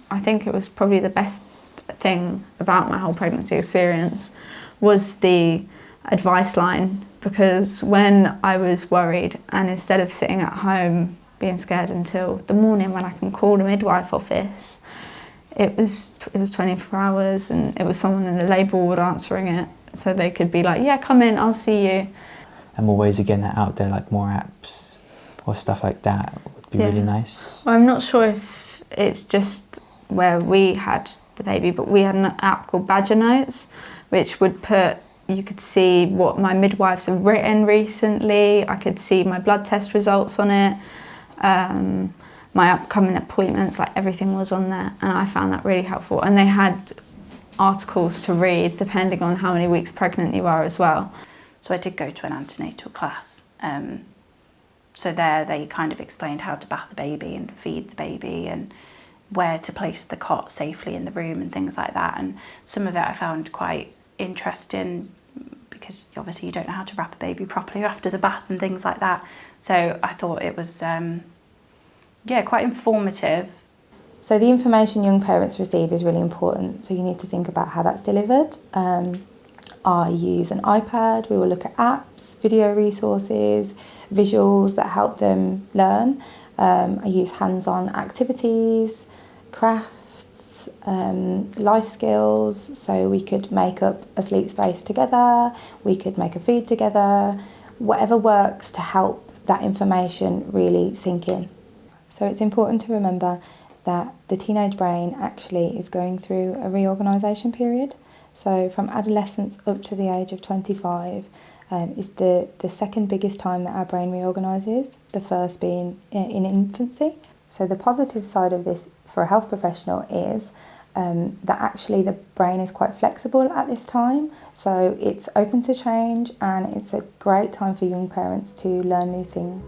I think it was probably the best thing about my whole pregnancy experience was the advice line, because when I was worried, and instead of sitting at home being scared until the morning when I can call the midwife office, it was 24 hours and it was someone in the labour ward answering it, so they could be like, yeah, come in, I'll see you. And more ways of getting that out there, like more apps or stuff like that would be really nice. Well, I'm not sure if it's just where we had the baby, but we had an app called Badger Notes, which would you could see what my midwives have written recently. I could see my blood test results on it, my upcoming appointments, like everything was on there, and I found that really helpful. And they had articles to read depending on how many weeks pregnant you are as well. So I did go to an antenatal class. So there they kind of explained how to bath the baby and feed the baby and where to place the cot safely in the room and things like that. And some of it I found quite interesting, because obviously you don't know how to wrap a baby properly after the bath and things like that. So I thought it was, quite informative. So the information young parents receive is really important, so you need to think about how that's delivered. I use an iPad. We will look at apps, video resources, visuals that help them learn. I use hands-on activities, crafts, life skills, so we could make up a sleep space together, we could make a feed together, whatever works to help that information really sink in. So it's important to remember that the teenage brain actually is going through a reorganisation period. So from adolescence up to the age of 25 is the second biggest time that our brain reorganises, the first being in infancy. So the positive side of this for a health professional is that actually the brain is quite flexible at this time, so it's open to change and it's a great time for young parents to learn new things.